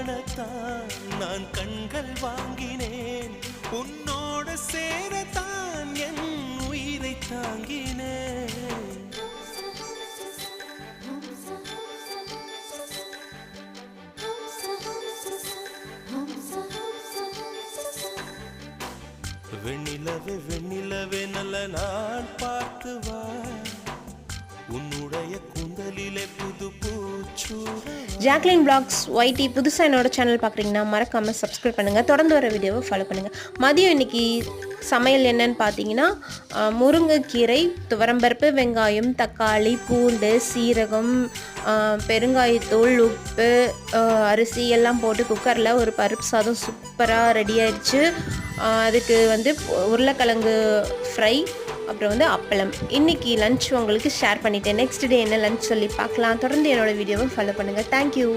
காணத்தான் நான் கண்கள் வாங்கினேன், உன்னோட சேரத்தான் என் உயிரை தாங்கினேன். வெண்ணிலவே வெண்ணிலவே நல்ல நாள் பார்த்து வா, உன்னுடைய கூந்தலிலே புது பூச்சூட. ஜாக்லின் பிளாக்ஸ் ஒய்டி புதுசாக என்னோட சேனல் பார்க்குறீங்கன்னா மறக்காமல் சப்ஸ்கிரைப் பண்ணுங்கள், தொடர்ந்து வர வீடியோவை ஃபாலோ பண்ணுங்கள். மதியம் இன்றைக்கி சமையல் என்னன்னு பார்த்தீங்கன்னா முருங்கைக்கீரை, துவரம்பருப்பு, வெங்காயம், தக்காளி, பூண்டு, சீரகம், பெருங்காயத்தூள், உப்பு, அரிசி எல்லாம் போட்டு குக்கரில் ஒரு பருப்பு சாதம் சூப்பராக ரெடி ஆயிடுச்சு. அதுக்கு உருளைக்கிழங்கு ஃப்ரை, அப்புறம் அப்பளம். இன்றைக்கி லன்ச் உங்களுக்கு ஷேர் பண்ணிவிட்டேன். நெக்ஸ்ட் டே என்ன லன்ச் சொல்லி பார்க்கலாம். தொடர்ந்து என்னோடய வீடியோவை ஃபாலோ பண்ணுங்கள். தேங்க்யூ.